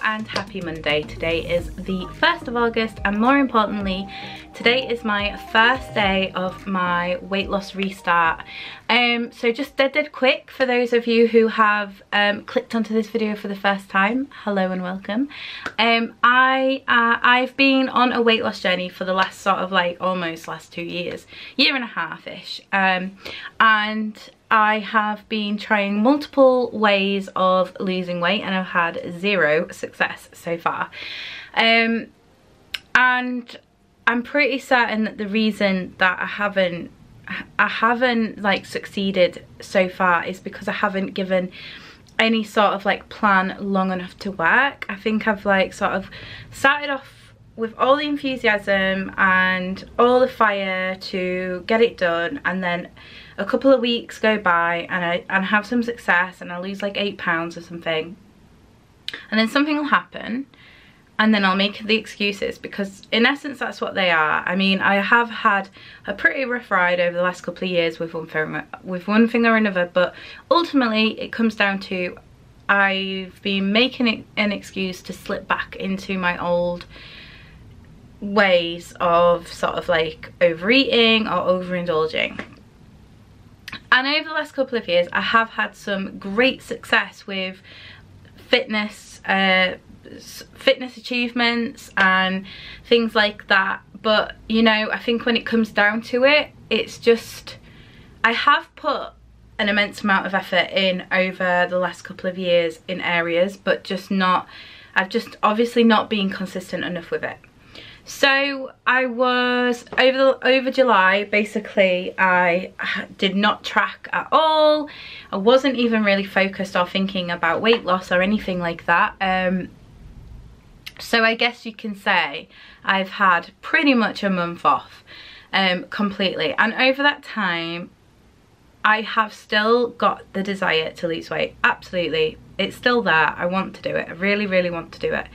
and happy Monday. Today is the 1st of August and more importantly, today is my first day of my weight loss restart. So just dead quick for those of you who have clicked onto this video for the first time, hello and welcome. I've been on a weight loss journey for the last sort of like almost last 2 years, year and a half-ish, and I have been trying multiple ways of losing weight and I've had zero success so far. And I'm pretty certain that the reason that I haven't like succeeded so far is because I haven't given any sort of like plan long enough to work. I think I've like sort of started off with all the enthusiasm and all the fire to get it done, and then a couple of weeks go by and I have some success and I lose like 8 pounds or something, and then something will happen and then I'll make the excuses, because in essence that's what they are. I mean, I have had a pretty rough ride over the last couple of years with one thing or another, but ultimately it comes down to I've been making it an excuse to slip back into my old ways of sort of like overeating or overindulging. And over the last couple of years I have had some great success with fitness achievements and things like that, but you know, I think when it comes down to it, it's just I have put an immense amount of effort in over the last couple of years in areas, but just not, I've just obviously not been consistent enough with it. So I was over July, basically I did not track at all. I wasn't even really focused or thinking about weight loss or anything like that. So I guess you can say I've had pretty much a month off completely, and over that time I have still got the desire to lose weight. Absolutely, it's still there. I want to do it. I really want to do it.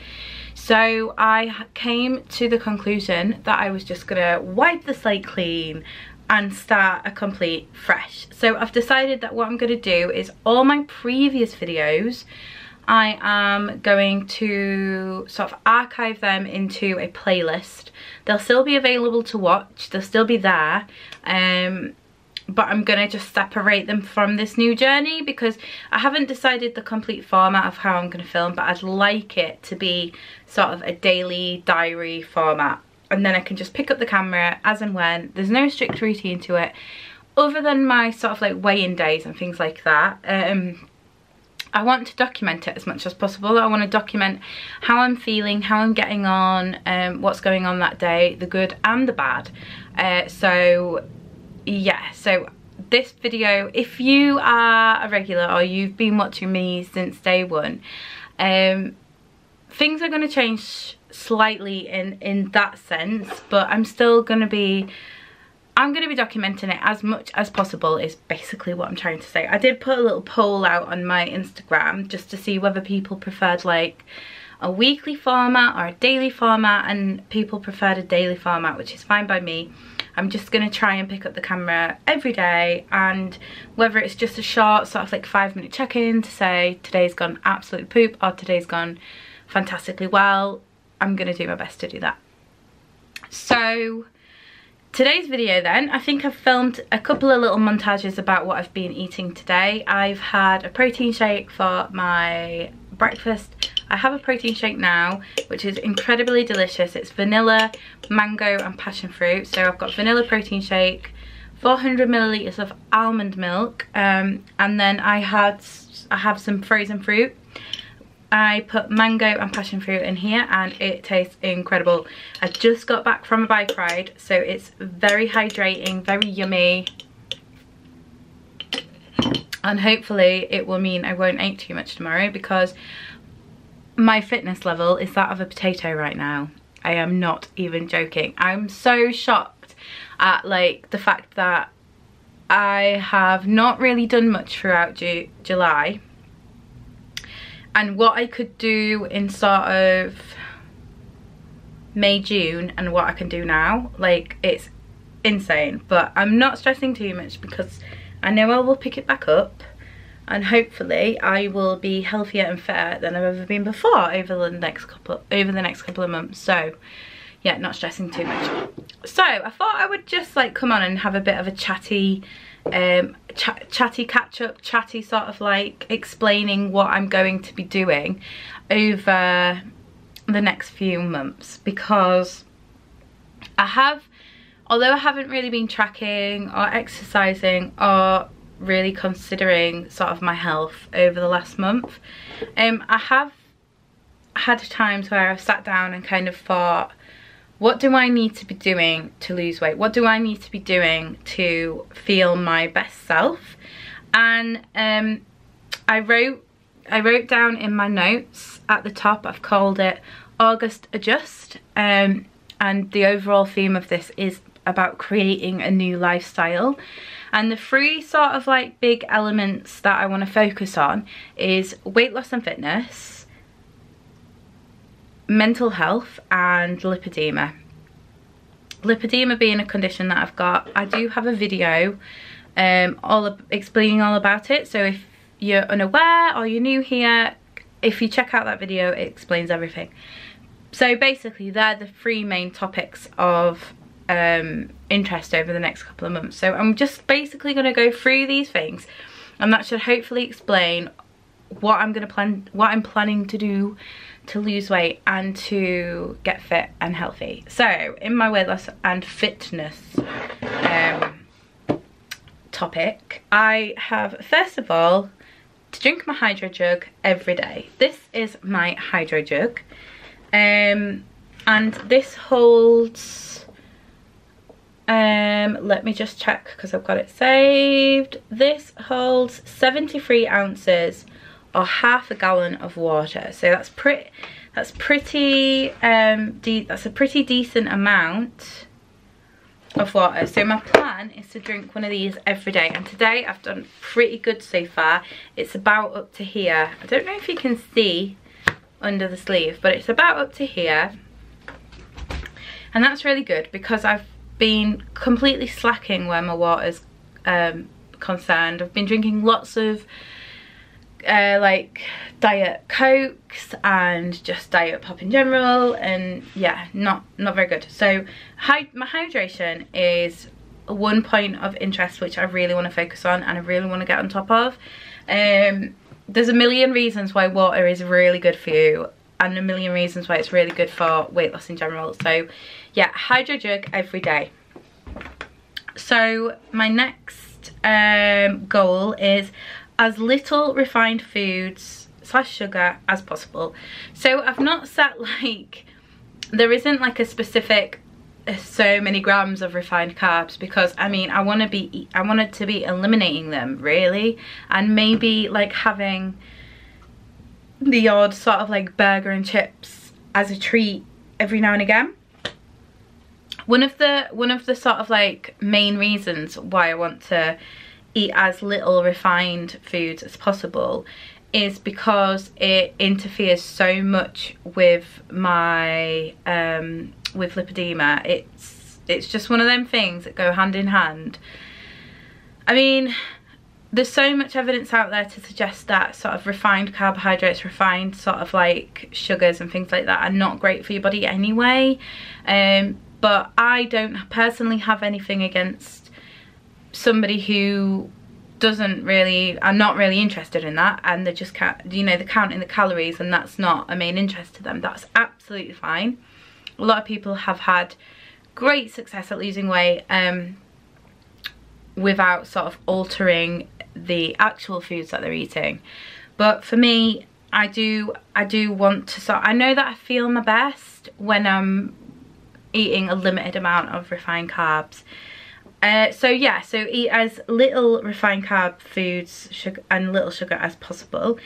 So I came to the conclusion that I was just gonna wipe the slate clean and start a complete fresh. So I've decided that what I'm gonna do is all my previous videos, I am going to sort of archive them into a playlist. They'll still be available to watch, they'll still be there, but I'm gonna just separate them from this new journey because I haven't decided the complete format of how I'm gonna film, but I'd like it to be sort of a daily diary format, and then I can just pick up the camera as and when. There's no strict routine to it other than my sort of like weigh-in days and things like that. I want to document it as much as possible. I want to document how I'm feeling, how I'm getting on, what's going on that day, the good and the bad. So yeah, so this video, if you are a regular or you've been watching me since day one, things are going to change slightly in that sense, but I'm still going to be documenting it as much as possible is basically what I'm trying to say. I did put a little poll out on my Instagram just to see whether people preferred like a weekly format or a daily format, and people preferred a daily format, which is fine by me. I'm just going to try and pick up the camera every day, and whether it's just a short sort of like 5-minute check-in to say today's gone absolute poop or today's gone fantastically well, I'm going to do my best to do that. So today's video then, I think I've filmed a couple of little montages about what I've been eating today. I've had a protein shake for my breakfast. I have a protein shake now, which is incredibly delicious. It's vanilla, mango and passion fruit. So I've got vanilla protein shake, 400 milliliters of almond milk, and then I have some frozen fruit. I put mango and passion fruit in here and it tastes incredible. I just got back from a bike ride, so it's very hydrating, very yummy, and hopefully it will mean I won't eat too much tomorrow, because my fitness level is that of a potato right now. I am not even joking. I'm so shocked at like the fact that I have not really done much throughout July, and what I could do in sort of May, June, and what I can do now, like, it's insane. But I'm not stressing too much because I know I will pick it back up. and hopefully I will be healthier and fitter than I've ever been before over the next couple of months. So yeah, not stressing too much. So I thought I would just like come on and have a bit of a chatty chatty catch up, chatty sort of like explaining what I'm going to be doing over the next few months, because although I haven't really been tracking or exercising or really considering sort of my health over the last month, I have had times where I've sat down and kind of thought, what do I need to be doing to lose weight? What do I need to be doing to feel my best self? And I wrote down in my notes at the top, I've called it August Adjust, and the overall theme of this is about creating a new lifestyle. And the three sort of like big elements that I want to focus on is weight loss and fitness, mental health, and lipedema. Lipedema being a condition that I've got. I do have a video explaining all about it, so if you're unaware or you're new here, if you check out that video, it explains everything. So basically they're the three main topics of interest over the next couple of months. So I'm just basically going to go through these things, and that should hopefully explain what I'm planning to do to lose weight and to get fit and healthy. So in my weight loss and fitness topic, I have first of all to drink my hydro jug every day. This is my hydro jug, and this holds, let me just check because I've got it saved. This holds 73 ounces or half a gallon of water. So that's a pretty decent amount of water. So my plan is to drink one of these every day, and today I've done pretty good so far. It's about up to here. I don't know if you can see under the sleeve, but it's about up to here, and that's really good because I've been completely slacking where my water's concerned. I've been drinking lots of like Diet Cokes and just Diet Pop in general, and yeah, not very good. So my hydration is one point of interest which I really want to focus on and I really want to get on top of. There's a million reasons why water is really good for you, and a million reasons why it's really good for weight loss in general. So yeah, hydro jug every day. So my next goal is as little refined foods / sugar as possible. So I've not set like, there isn't like a specific so many grams of refined carbs, because I mean I wanted to be eliminating them really, and maybe like having the odd sort of like burger and chips as a treat every now and again. One of the sort of like main reasons why I want to eat as little refined foods as possible is because it interferes so much with my with lipedema. It's just one of them things that go hand in hand. I mean, there's so much evidence out there to suggest that sort of refined carbohydrates, refined sort of like sugars and things like that are not great for your body anyway, but I don't personally have anything against somebody who are not really interested in that, and they just can't, you know, they're counting the calories and that's not a main interest to them. That's absolutely fine. A lot of people have had great success at losing weight without sort of altering the actual foods that they're eating. But for me, I do want to I know that I feel my best when I'm eating a limited amount of refined carbs. So yeah, so eat as little refined carb foods and little sugar as possible.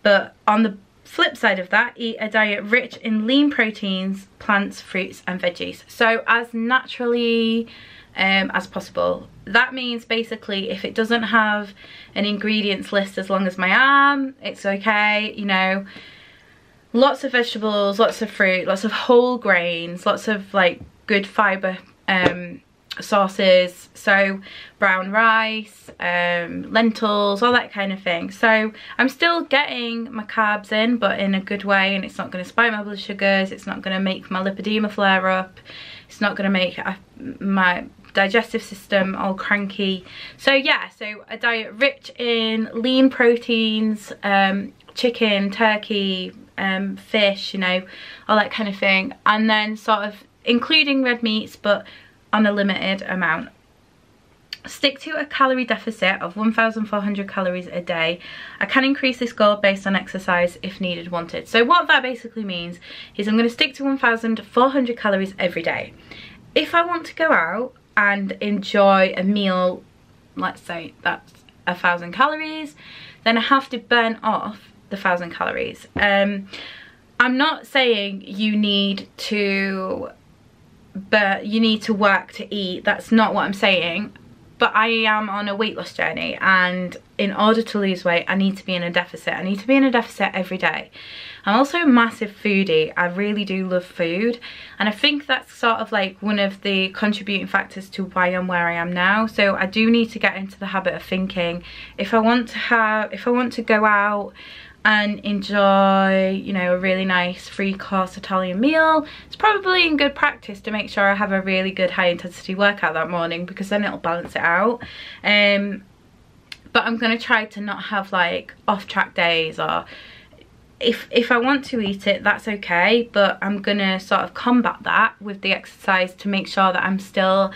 But on the flip side of that, eat a diet rich in lean proteins, plants, fruits and veggies. So as naturally as possible. That means basically if it doesn't have an ingredients list as long as my arm, it's okay, you know. Lots of vegetables, lots of fruit, lots of whole grains, lots of like good fibre sauces, so brown rice, lentils, all that kind of thing. So I'm still getting my carbs in, but in a good way, and it's not going to spike my blood sugars, it's not going to make my lipedema flare up, it's not going to make my digestive system all cranky. So yeah, so a diet rich in lean proteins, chicken, turkey, fish, you know, all that kind of thing, and then sort of including red meats, but on a limited amount. Stick to a calorie deficit of 1,400 calories a day. I can increase this goal based on exercise if needed, wanted. So what that basically means is I'm going to stick to 1,400 calories every day. If I want to go out and enjoy a meal, let's say that's 1,000 calories, then I have to burn off the 1,000 calories. I'm not saying you need to work to eat. That's not what I'm saying. But I am on a weight loss journey, and in order to lose weight, I need to be in a deficit. I need to be in a deficit every day. I'm also a massive foodie. I really do love food, and I think that's sort of like one of the contributing factors to why I'm where I am now. So I do need to get into the habit of thinking, if I want to go out and enjoy, you know, a really nice 3-course Italian meal, it's probably in good practice to make sure I have a really good high intensity workout that morning, because then it'll balance it out. But I'm gonna try to not have like off track days, or if I want to eat it, that's okay, but I'm gonna sort of combat that with the exercise to make sure that I'm still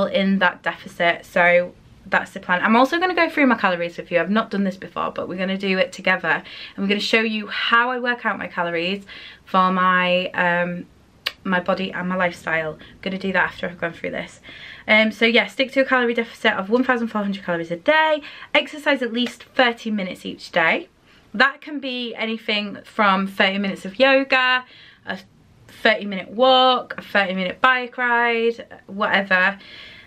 in that deficit. So that's the plan. I'm also going to go through my calories with you. I've not done this before, but we're going to do it together, and we're going to show you how I work out my calories for my my body and my lifestyle. I'm going to do that after I've gone through this. So yeah, stick to a calorie deficit of 1,400 calories a day. Exercise at least 30 minutes each day. That can be anything from 30 minutes of yoga, a 30-minute walk, a 30-minute bike ride, whatever.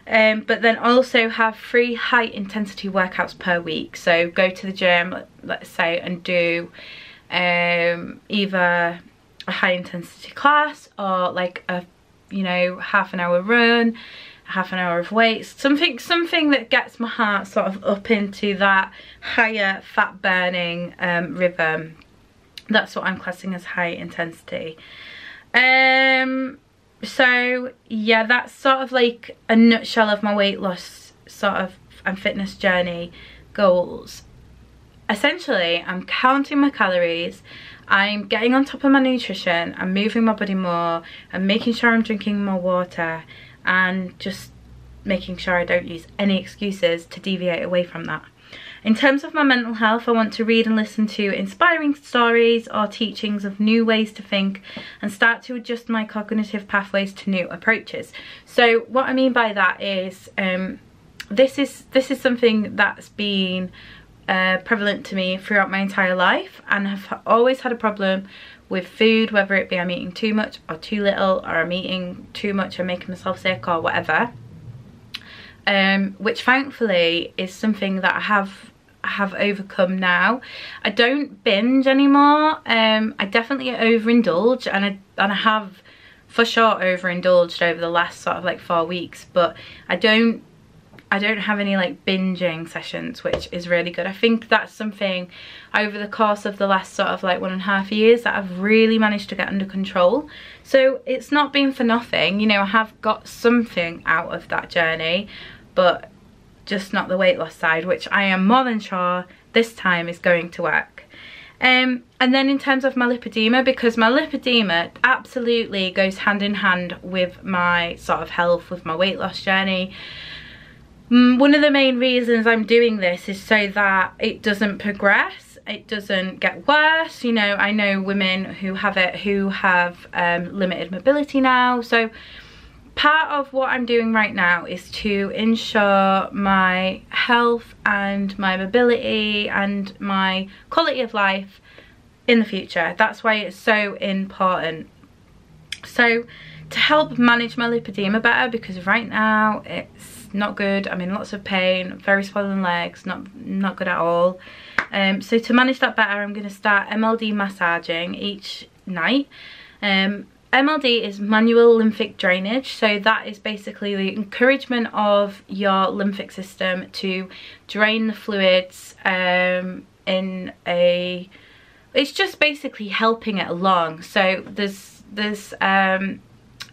But then also have 3 high intensity workouts per week. So go to the gym, let's say, and do either a high intensity class, or like a, you know, half an hour run, half an hour of weights, something that gets my heart sort of up into that higher fat burning rhythm. That's what I'm classing as high intensity. So yeah, that's sort of like a nutshell of my weight loss sort of and fitness journey goals. Essentially, I'm counting my calories, I'm getting on top of my nutrition, I'm moving my body more, I'm making sure I'm drinking more water, and just making sure I don't use any excuses to deviate away from that. In terms of my mental health, I want to read and listen to inspiring stories or teachings of new ways to think, and start to adjust my cognitive pathways to new approaches. So what I mean by that is this is something that's been prevalent to me throughout my entire life, and I've always had a problem with food, whether it be I'm eating too much or too little, or I'm eating too much and making myself sick or whatever. Which thankfully is something that I have overcome now. I don't binge anymore. I definitely overindulge, and I have for sure overindulged over the last sort of like 4 weeks, but I don't have any like binging sessions, which is really good. I think that's something over the course of the last sort of like 1.5 years that I've really managed to get under control. So it's not been for nothing, you know, I have got something out of that journey, but just not the weight loss side, which I am more than sure this time is going to work. And then in terms of my lipedema, because my lipedema absolutely goes hand in hand with my sort of health, with my weight loss journey. One of the main reasons I'm doing this is so that it doesn't progress, it doesn't get worse. You know, I know women who have it who have limited mobility now. So part of what I'm doing right now is to ensure my health and my mobility and my quality of life in the future. That's why it's so important. So to help manage my lipedema better, because right now it's not good, I'm in lots of pain, very swollen legs, not good at all. So to manage that better, I'm going to start MLD massaging each night. MLD is manual lymphic drainage, so that is basically the encouragement of your lymphic system to drain the fluids it's just basically helping it along. So there's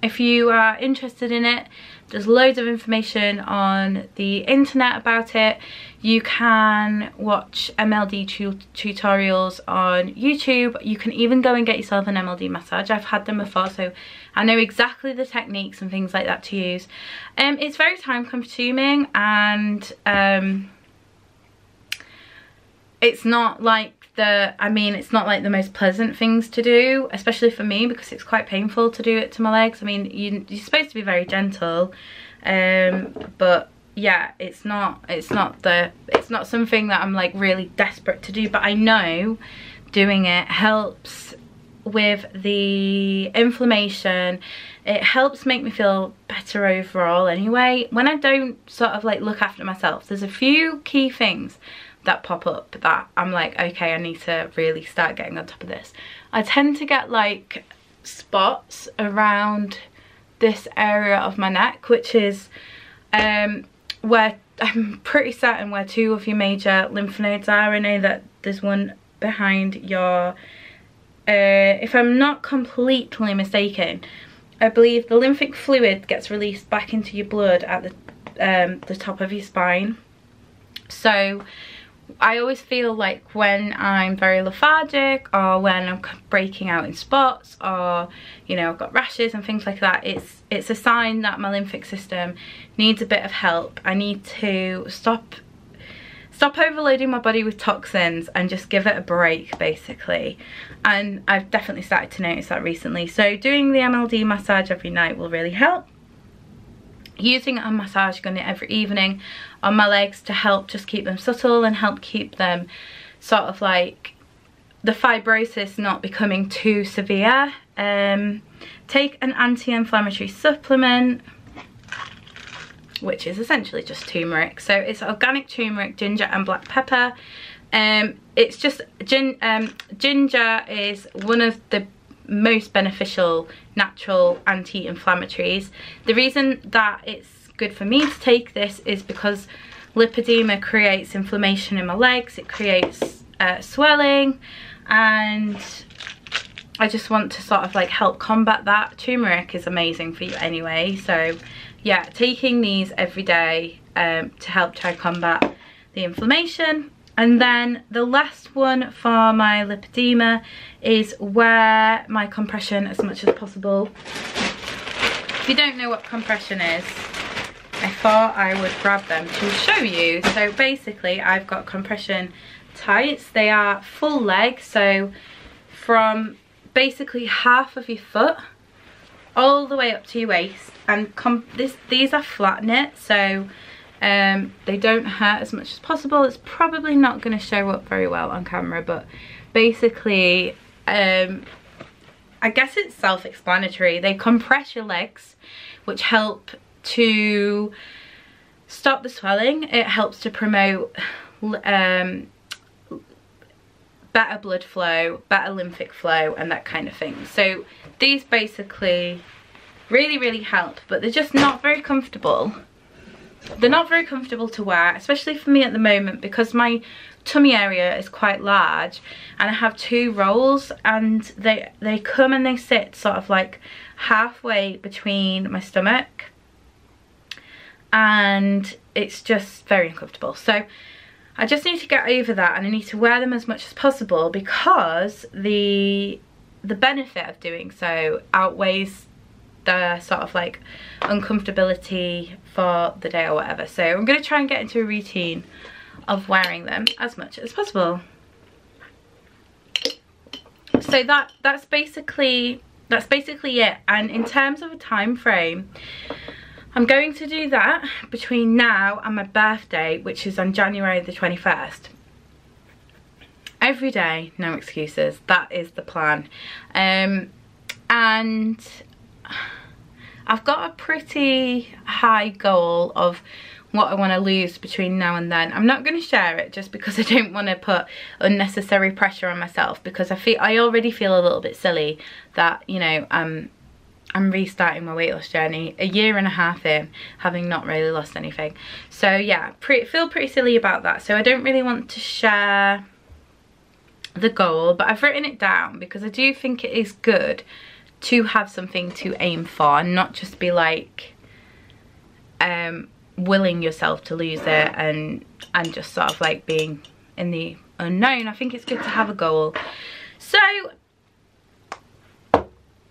if you are interested in it, there's loads of information on the internet about it. You can watch MLD tutorials on YouTube. You can even go and get yourself an MLD massage. I've had them before, so I know exactly the techniques and things like that to use. It's very time consuming, and it's not like it's not like the most pleasant things to do, especially for me, because it's quite painful to do it to my legs. I mean, you're supposed to be very gentle, but yeah, it's not something that I'm like really desperate to do, but I know doing it helps with the inflammation. It helps make me feel better overall anyway. When I don't sort of like look after myself, there's a few key things that pop up that I'm like, okay, I need to really start getting on top of this. I tend to get like spots around this area of my neck, which is where I'm pretty certain where two of your major lymph nodes are. I know that there's one behind your, if I'm not completely mistaken, I believe the lymphic fluid gets released back into your blood at the top of your spine. So I always feel like when I'm very lethargic, or when I'm breaking out in spots, or you know, I've got rashes and things like that, it's a sign that my lymphic system needs a bit of help. I need to stop overloading my body with toxins and just give it a break, basically. And I've definitely started to notice that recently. So doing the MLD massage every night will really help. Using a massage gun every evening on my legs to help just keep them subtle and help keep them sort of like the fibrosis not becoming too severe. Take an anti-inflammatory supplement, which is essentially just turmeric. So it's organic turmeric, ginger and black pepper. It's just ginger is one of the most beneficial natural anti-inflammatories. The reason that it's good for me to take this is because lipedema creates inflammation in my legs. It creates swelling, and I just want to sort of like help combat that. Turmeric is amazing for you anyway, so yeah, taking these every day to help try combat the inflammation. And then the last one for my lipedema is wear my compression as much as possible. If you don't know what compression is, I thought I would grab them to show you. So basically I've got compression tights. They are full leg, so from basically half of your foot all the way up to your waist, and these are flat knit, so they don't hurt as much as possible. It's probably not going to show up very well on camera, but basically I guess it's self-explanatory. They compress your legs, which help to stop the swelling. It helps to promote better blood flow, better lymphic flow, and that kind of thing. So these basically really help, but they're just not very comfortable. They're not very comfortable to wear, especially for me at the moment, because my tummy area is quite large and I have two rolls, and they come and they sit sort of like halfway between my stomach, and it's just very uncomfortable. So I just need to get over that, and I need to wear them as much as possible, because the benefit of doing so outweighs the sort of like uncomfortability for the day or whatever. So I'm going to try and get into a routine of wearing them as much as possible. So that's basically it. And in terms of a time frame, I'm going to do that between now and my birthday, which is on January the 21st. Every day, no excuses. That is the plan. And I've got a pretty high goal of what I want to lose between now and then. I'm not going to share it just because I don't want to put unnecessary pressure on myself, because I already feel a little bit silly that, you know, I'm I'm restarting my weight loss journey a year and a half in, having not really lost anything. So yeah, feel pretty silly about that. So I don't really want to share the goal, but I've written it down because I do think it is good to have something to aim for and not just be like willing yourself to lose it and just sort of like being in the unknown. I think it's good to have a goal. So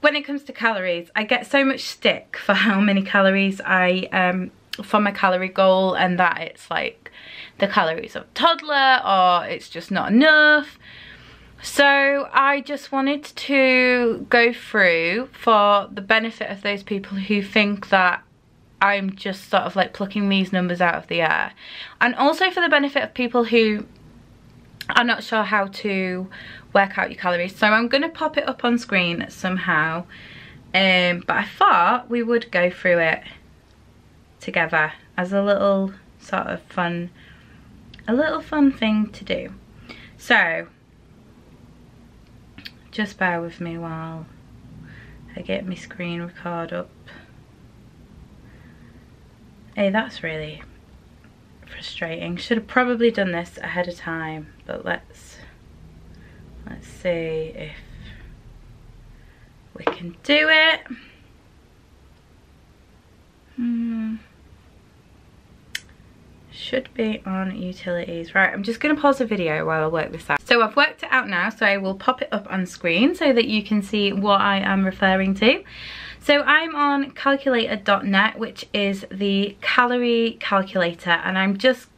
when it comes to calories, I get so much stick for how many calories I for my calorie goal, and that it's like the calories of a toddler or it's just not enough. So I just wanted to go through for the benefit of those people who think that I'm just sort of like plucking these numbers out of the air, and also for the benefit of people who are not sure how to work out your calories. So I'm going to pop it up on screen somehow, but I thought we would go through it together as a little sort of fun thing to do. So just bear with me while I get my screen record up. Hey, that's really frustrating. Should have probably done this ahead of time, but let's see if we can do it. Should be on utilities. Right, I'm just going to pause the video while I work this out. So I've worked it out now, so I will pop it up on screen so that you can see what I am referring to. So I'm on calculator.net, which is the calorie calculator, and I've just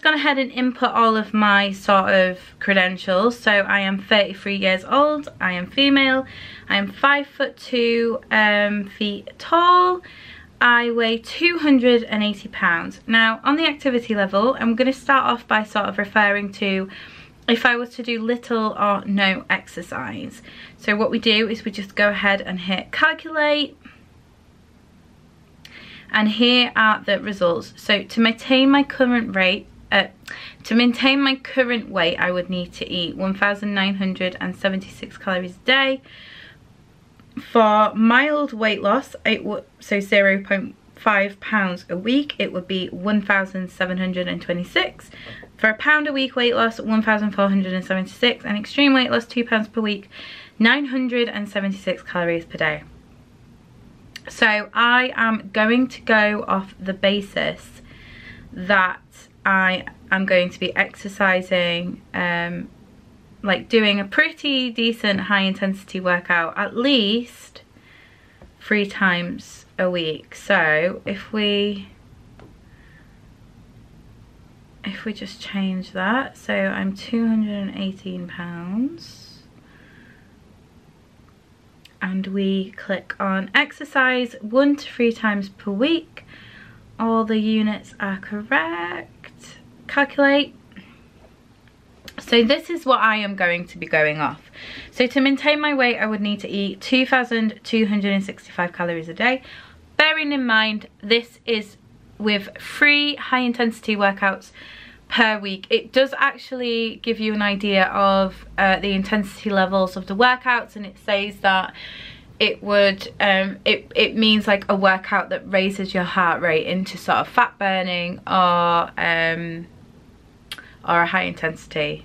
gone ahead and input all of my sort of credentials. So I am 33 years old, I am female, I am 5'2" feet tall, I weigh 280 pounds. Now on the activity level, I'm going to start off by sort of referring to if I was to do little or no exercise. So what we do is we just go ahead and hit calculate, and here are the results. So to maintain my current weight, I would need to eat 1,976 calories a day. For mild weight loss, so 0.5 pounds a week, it would be 1,726. For a pound a week weight loss, 1,476, and extreme weight loss, 2 pounds per week, 976 calories per day. So I am going to go off the basis that I am going to be exercising, like doing a pretty decent high intensity workout at least 3 times a week. So if we just change that, so I'm 218 pounds, and we click on exercise 1 to 3 times per week, all the units are correct, calculate. So this is what I am going to be going off. So to maintain my weight, I would need to eat 2,265 calories a day. Bearing in mind, this is with 3 high intensity workouts per week. It does actually give you an idea of the intensity levels of the workouts, and it says that it would it means like a workout that raises your heart rate into sort of fat burning or a high intensity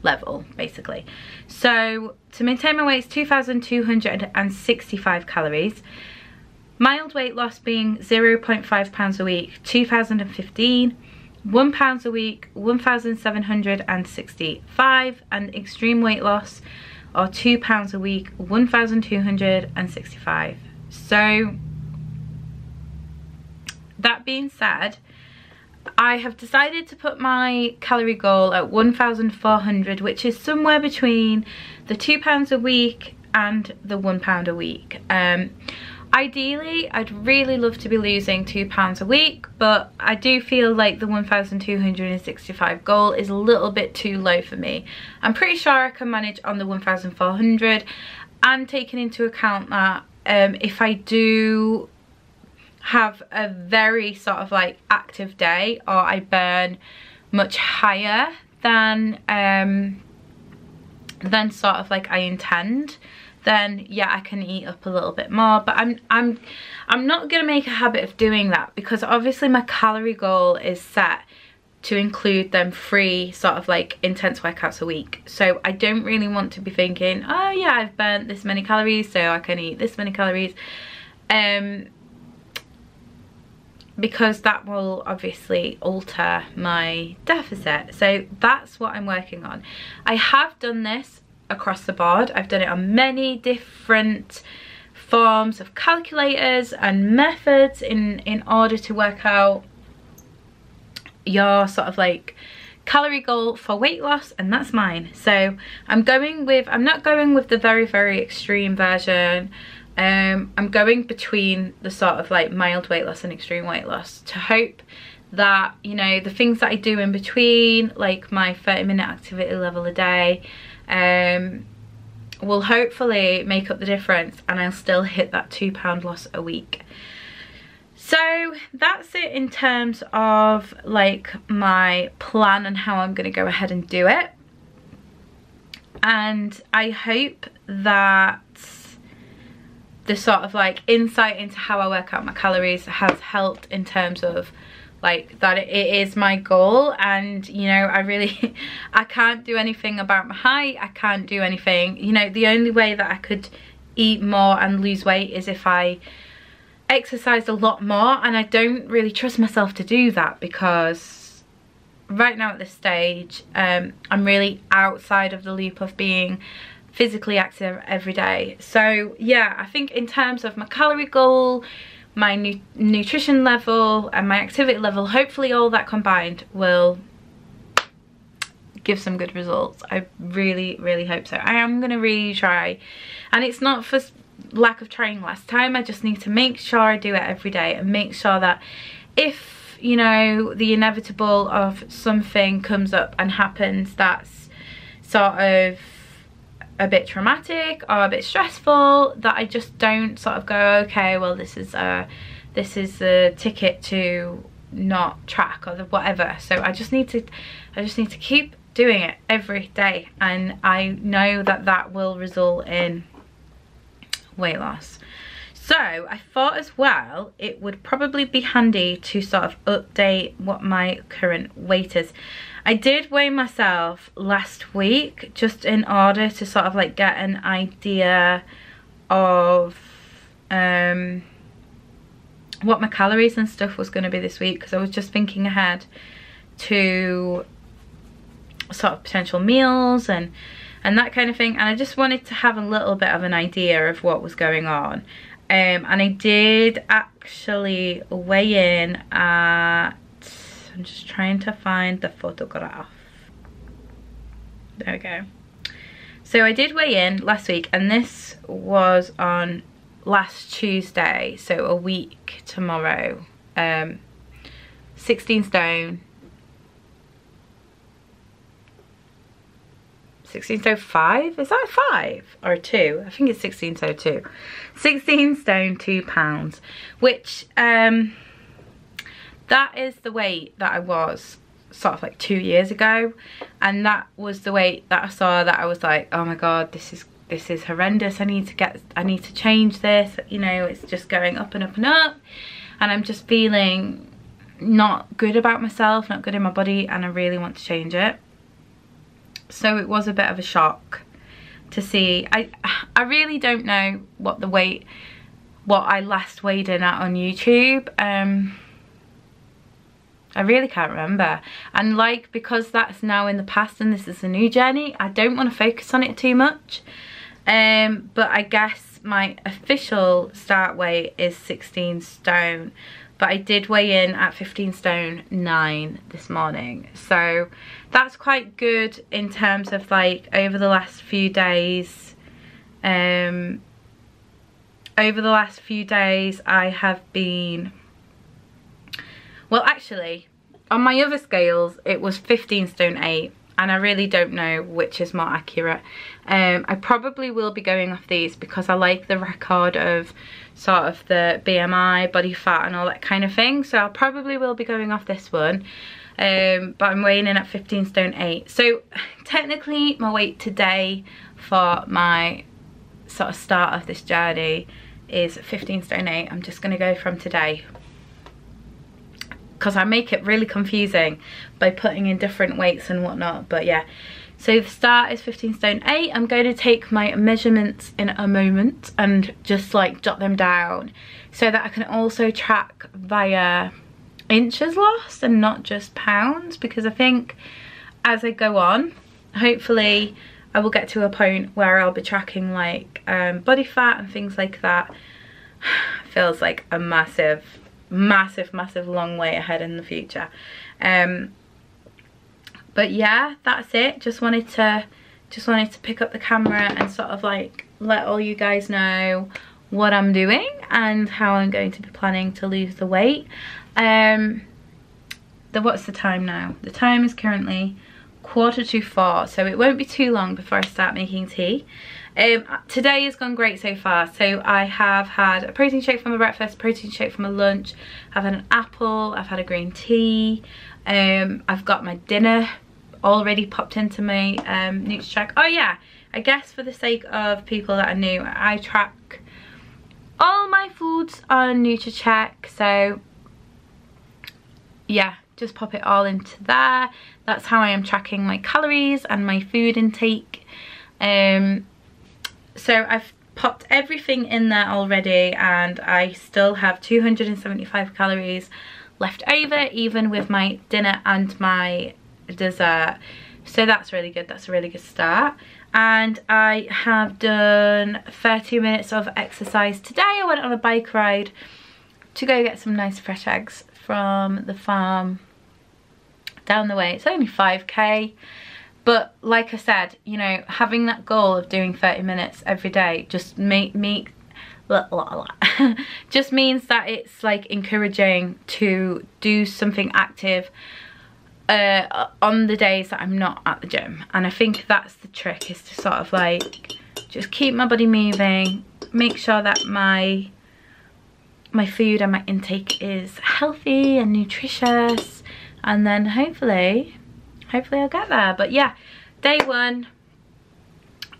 level, basically. So to maintain my weight is 2,265 calories. Mild weight loss being 0.5 pounds a week, 2,015. 1 pound a week, 1,765, and extreme weight loss or 2 pounds a week, 1,265. So that being said, I have decided to put my calorie goal at 1,400, which is somewhere between the 2 pounds a week and the 1 pound a week. Ideally, I'd really love to be losing 2 pounds a week, but I do feel like the 1,265 goal is a little bit too low for me. I'm pretty sure I can manage on the 1,400, and taking into account that if I do have a very sort of like active day, or I burn much higher than sort of like I intend, then yeah, I can eat up a little bit more. But I'm not gonna make a habit of doing that, because obviously my calorie goal is set to include them 3 sort of like intense workouts a week. So I don't really want to be thinking, oh yeah, I've burnt this many calories, so I can eat this many calories, because that will obviously alter my deficit. So that's what I'm working on. I have done this across the board. I've done it on many different forms of calculators and methods in order to work out your sort of like calorie goal for weight loss, and that's mine. So I'm not going with the very extreme version. I'm going between the sort of like mild weight loss and extreme weight loss, to hope that, you know, the things that I do in between, like my 30-minute activity level a day, will hopefully make up the difference, and I'll still hit that 2 pound loss a week. So that's it in terms of like my plan and how I'm going to go ahead and do it. And I hope that the sort of like insight into how I work out my calories has helped, in terms of like that it is my goal. And you know, I can't do anything about my height. I can't do anything, you know, the only way that I could eat more and lose weight is if I exercised a lot more, and I don't really trust myself to do that, because right now at this stage I'm really outside of the loop of being physically active every day. So yeah, I think in terms of my calorie goal, my nutrition level and my activity level, hopefully all that combined will give some good results. I really hope so. I am gonna really try, and it's not for lack of trying last time. I just need to make sure I do it every day, and make sure that if, you know, the inevitable of something comes up and happens that's sort of a bit traumatic or a bit stressful, that I just don't sort of go, okay, well this is a ticket to not track or whatever. So I just need to keep doing it every day, and I know that that will result in weight loss. So I thought as well it would probably be handy to sort of update what my current weight is. I did weigh myself last week, just in order to sort of like get an idea of what my calories and stuff was going to be this week, because I was just thinking ahead to sort of potential meals and that kind of thing, and I just wanted to have a little bit of an idea of what was going on. And I did actually weigh in at, I'm just trying to find the photograph. There we go. So I did weigh in last week, and this was on last Tuesday, so a week tomorrow. 16 stone. 16 stone 5? Is that a 5 or a 2? I think it's 16 stone 2. 16 stone 2 pounds, which that is the weight that I was sort of like 2 years ago, and that was the weight that I saw that I was like, oh my god, this is horrendous. I need to change this. You know, it's just going up and up and up, and I'm just feeling not good about myself, not good in my body, and I really want to change it. So it was a bit of a shock to see. I really don't know what I last weighed in at on YouTube. I really can't remember, and like, because that's now in the past and this is a new journey, I don't want to focus on it too much. But I guess my official start weight is 16 stone, but I did weigh in at 15 stone 9 this morning, so that's quite good in terms of like over the last few days. I have been, well actually on my other scales it was 15 stone 8, and I really don't know which is more accurate. I probably will be going off these because I like the record of sort of the BMI, body fat and all that kind of thing, so I probably will be going off this one. But I'm weighing in at 15 stone 8. So technically my weight today for my sort of start of this journey is 15 stone 8. I'm just going to go from today, because I make it really confusing by putting in different weights and whatnot. But yeah, so the start is 15 stone 8. I'm going to take my measurements in a moment and just like jot them down so that I can also track via inches lost and not just pounds, because I think as I go on, hopefully I will get to a point where I'll be tracking like body fat and things like that. Feels like a massive long way ahead in the future. But yeah, that's it. Just wanted to pick up the camera and sort of like let all you guys know what I'm doing and how I'm going to be planning to lose the weight. What's the time now? The time is currently 4:45, so it won't be too long before I start making tea. Today has gone great so far. So I have had a protein shake for my breakfast, protein shake for my lunch, I've had an apple, I've had a green tea, I've got my dinner already popped into my NutriCheck. Oh yeah, I guess for the sake of people that are new, I track all my foods on NutriCheck, so yeah, just pop it all into there. That's how I am tracking my calories and my food intake. So I've popped everything in there already, and I still have 275 calories left over, even with my dinner and my dessert. So that's really good. That's a really good start. And I have done 30 minutes of exercise today. I went on a bike ride to go get some nice fresh eggs from the farm down the way. It's only 5k, but like I said, you know, having that goal of doing 30 minutes every day just just means that it's like encouraging to do something active on the days that I'm not at the gym. And I think that's the trick, is to sort of like just keep my body moving, make sure that my food and my intake is healthy and nutritious, and then hopefully I'll get there. But yeah, day one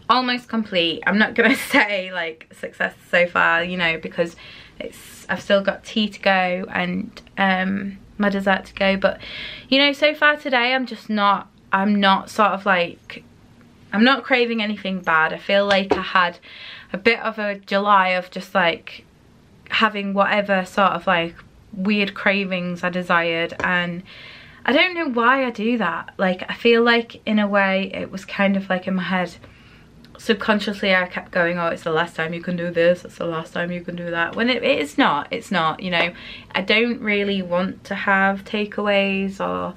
almost complete. I'm not gonna say like success so far, you know, because I've still got tea to go and my dessert to go, but you know, so far today I'm not sort of like, I'm not craving anything bad. I feel like I had a bit of a July of just like having whatever sort of like weird cravings I desired, and I don't know why I do that. Like, I feel like in a way it was kind of like in my head, subconsciously I kept going, oh, it's the last time you can do this, it's the last time you can do that, when it's not, you know. I don't really want to have takeaways or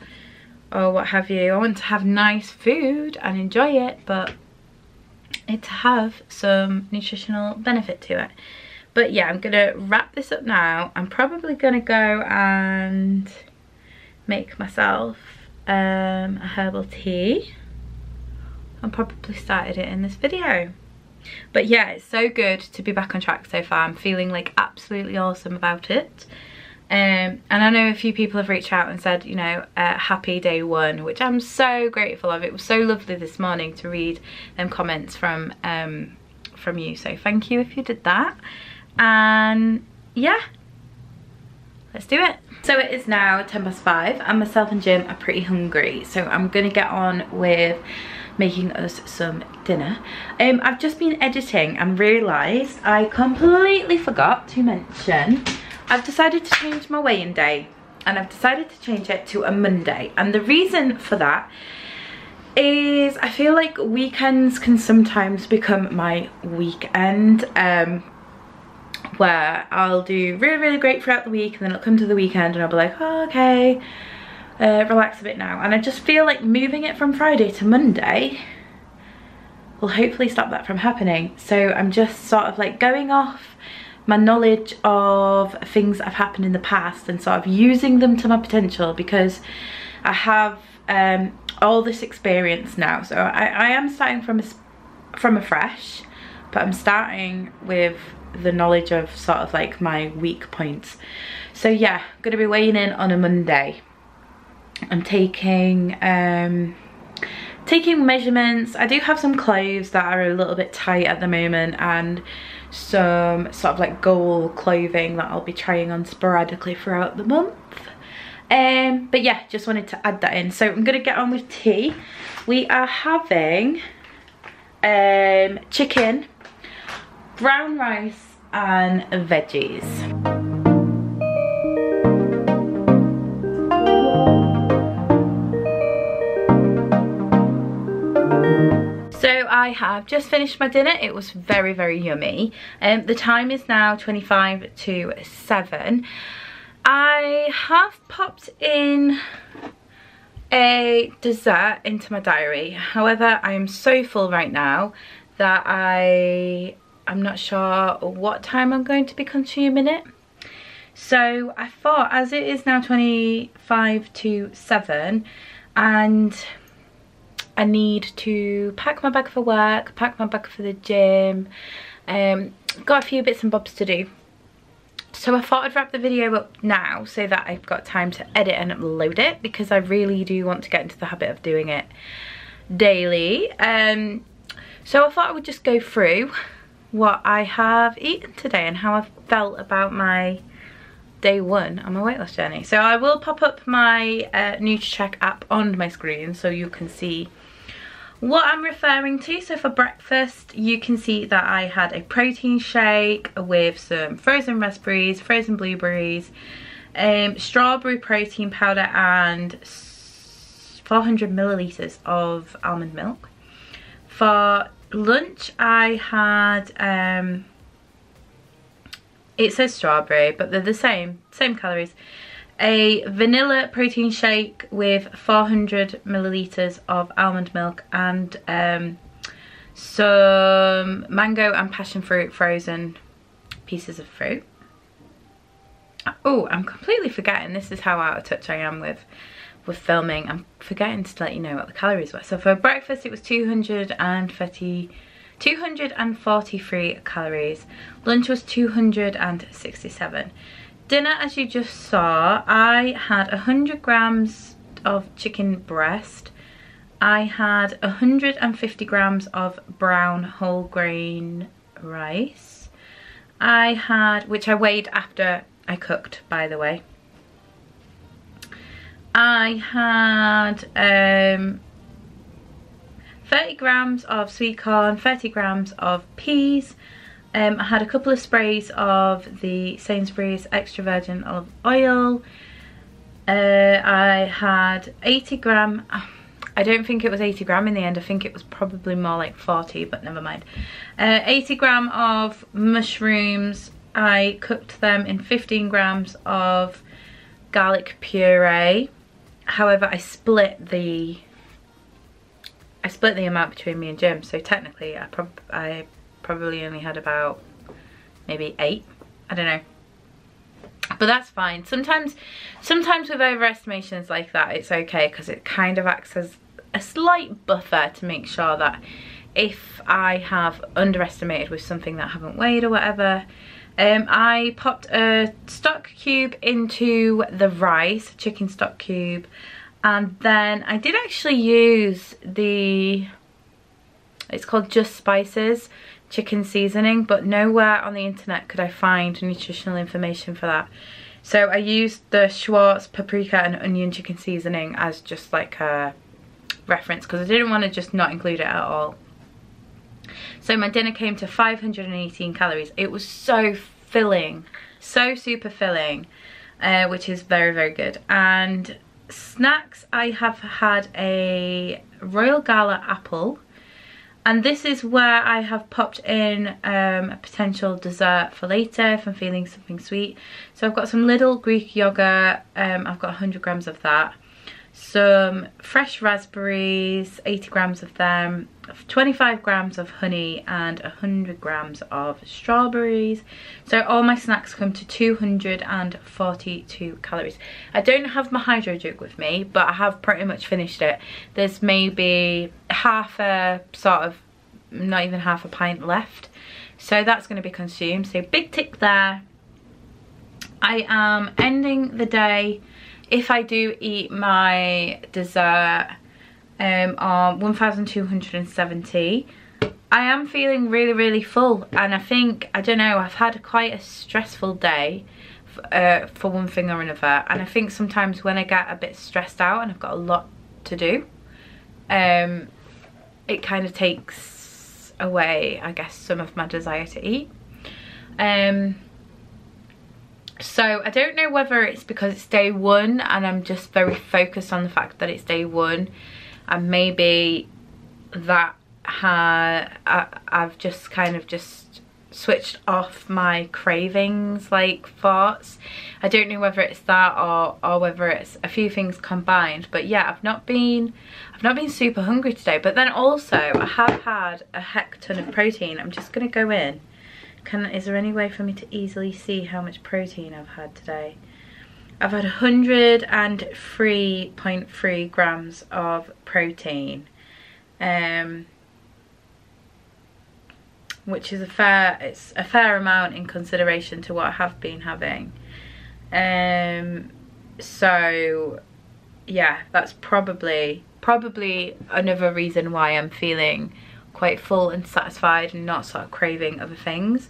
what have you. I want to have nice food and enjoy it, but it to have some nutritional benefit to it. But yeah, I'm gonna wrap this up now. I'm probably gonna go and make myself a herbal tea. I probably started it in this video. But yeah, it's so good to be back on track so far. I'm feeling like absolutely awesome about it. And I know a few people have reached out and said, you know, happy day one, which I'm so grateful of. It was so lovely this morning to read them comments from you. So thank you if you did that. And yeah, let's do it. So it is now 5:10 and myself and Jim are pretty hungry, so I'm gonna get on with making us some dinner. I've just been editing and realised I completely forgot to mention I've decided to change my weigh-in day, and I've decided to change it to a Monday. And the reason for that is I feel like weekends can sometimes become my weekend, where I'll do really great throughout the week, and then it'll come to the weekend and I'll be like, oh, okay, relax a bit now. And I just feel like moving it from Friday to Monday will hopefully stop that from happening. So I'm just sort of like going off my knowledge of things that have happened in the past and sort of using them to my potential, because I have all this experience now. So I am starting from afresh, but I'm starting with the knowledge of sort of like my weak points. So yeah, I'm gonna be weighing in on a Monday. I'm taking taking measurements. I do have some clothes that are a little bit tight at the moment, and some sort of like goal clothing that I'll be trying on sporadically throughout the month. But yeah, just wanted to add that in. So I'm gonna get on with tea. We are having chicken, brown rice and veggies. So I have just finished my dinner. It was very, very yummy. The time is now 25 to 7. I have popped in a dessert into my diary. However, I am so full right now that I'm not sure what time I'm going to be consuming it. So I thought, as it is now 25 to 7 and I need to pack my bag for work, pack my bag for the gym, got a few bits and bobs to do. So I thought I'd wrap the video up now so that I've got time to edit and upload it, because I really do want to get into the habit of doing it daily. So I thought I would just go through what I have eaten today and how I've felt about my day 1 on my weight loss journey. So I will pop up my NutriCheck app on my screen so you can see what I'm referring to. So for breakfast, you can see that I had a protein shake with some frozen raspberries, frozen blueberries, strawberry protein powder and 400 milliliters of almond milk. For lunch, I had, it says strawberry, but they're the same calories. A vanilla protein shake with 400 milliliters of almond milk and some mango and passion fruit frozen pieces of fruit. Oh, I'm completely forgetting. This is how out of touch I am with filming. I'm forgetting to let you know what the calories were. So for breakfast, it was 243 calories. Lunch was 267. Dinner, as you just saw, I had 100 grams of chicken breast. I had 150 grams of brown whole grain rice. I had, which I weighed after I cooked, by the way. I had 30 grams of sweet corn, 30 grams of peas. I had a couple of sprays of the Sainsbury's extra virgin olive oil. I had 80 gram, I don't think it was 80 gram in the end, I think it was probably more like 40, but never mind. 80 gram of mushrooms. I cooked them in 15 grams of garlic puree. However, I split the amount between me and Jim, so technically I probably only had about maybe 8, I don't know, but that's fine. Sometimes with overestimations like that, it's okay, because it kind of acts as a slight buffer to make sure that if I have underestimated with something that I haven't weighed or whatever. I popped a stock cube into the rice, chicken stock cube, and then I did actually use it's called Just Spices chicken seasoning, but nowhere on the internet could I find nutritional information for that. So I used the Schwartz paprika and onion chicken seasoning as just like a reference, because I didn't want to just not include it at all. So my dinner came to 518 calories. It was so filling, so super filling, which is very, very good. And snacks, I have had a Royal Gala apple, and this is where I have popped in a potential dessert for later if I'm feeling something sweet. So I've got some little Greek yogurt, I've got 100 grams of that, some fresh raspberries, 80 grams of them, 25 grams of honey and 100 grams of strawberries. So all my snacks come to 242 calories. I don't have my hydro jug with me, but I have pretty much finished it. There's maybe half a sort of, not even half a pint left, so that's going to be consumed. So big tick there. I am ending the day, if I do eat my dessert, are 1,270. I am feeling really, really full, and I think, I don't know, I've had quite a stressful day for one thing or another, and I think sometimes when I get a bit stressed out and I've got a lot to do, it kind of takes away, I guess, some of my desire to eat. So I don't know whether it's because it's day one and I'm just very focused on the fact that it's day one, and maybe that I've just kind of just switched off my cravings like thoughts. I don't know whether it's that or whether it's a few things combined, but yeah, I've not been super hungry today. But then also I have had a heck ton of protein. I'm just gonna go in. Is there any way for me to easily see how much protein I've had today? I've had 103.3 grams of protein, which is a fair amount in consideration to what I have been having. So yeah, that's probably another reason why I'm feeling quite full and satisfied and not sort of craving other things.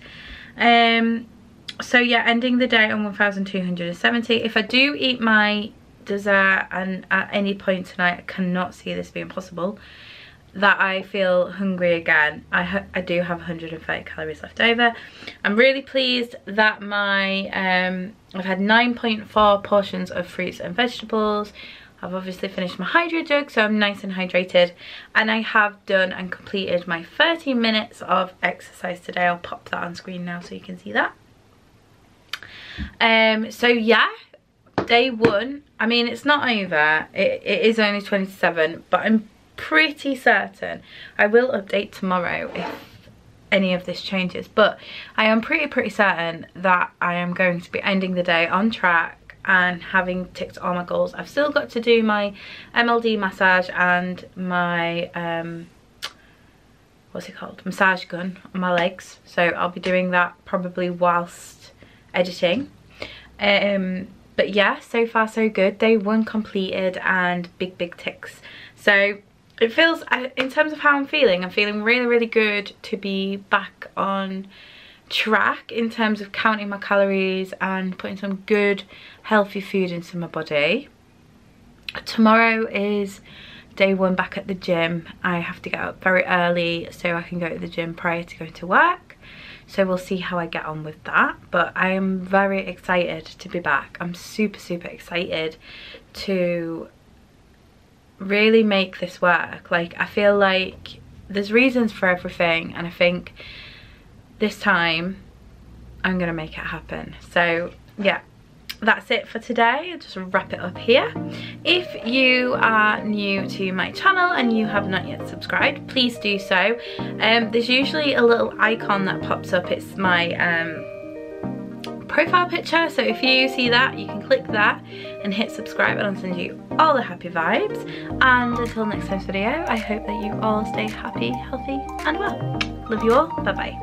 So yeah, ending the day on 1,270. If I do eat my dessert and at any point tonight, I cannot see this being possible, that I feel hungry again, I do have 130 calories left over. I'm really pleased that my I've had 9.4 portions of fruits and vegetables. I've obviously finished my hydro jug, so I'm nice and hydrated, and I have done and completed my 30 minutes of exercise today. I'll pop that on screen now so you can see that. So yeah, day one, I mean, it's not over, it is only 27, but I'm pretty certain I will update tomorrow if any of this changes, but I am pretty certain that I am going to be ending the day on track and having ticked all my goals. I've still got to do my MLD massage and my what's it called, massage gun on my legs, so I'll be doing that probably whilst editing. But yeah, so far so good. Day one completed and big ticks. So it feels, in terms of how I'm feeling really good to be back on track in terms of counting my calories and putting some good healthy food into my body. Tomorrow is day one back at the gym. I have to get up very early so I can go to the gym prior to going to work, so we'll see how I get on with that. But I am very excited to be back. I'm super excited to really make this work. Like, I feel like there's reasons for everything, and I think this time I'm gonna make it happen. So yeah, that's it for today. I'll just wrap it up here. If you are new to my channel and you have not yet subscribed, please do so. There's usually a little icon that pops up. It's my profile picture, so if you see that, you can click that and hit subscribe, and I'll send you all the happy vibes. And until next time's video, I hope that you all stay happy, healthy and well. Love you all. Bye bye.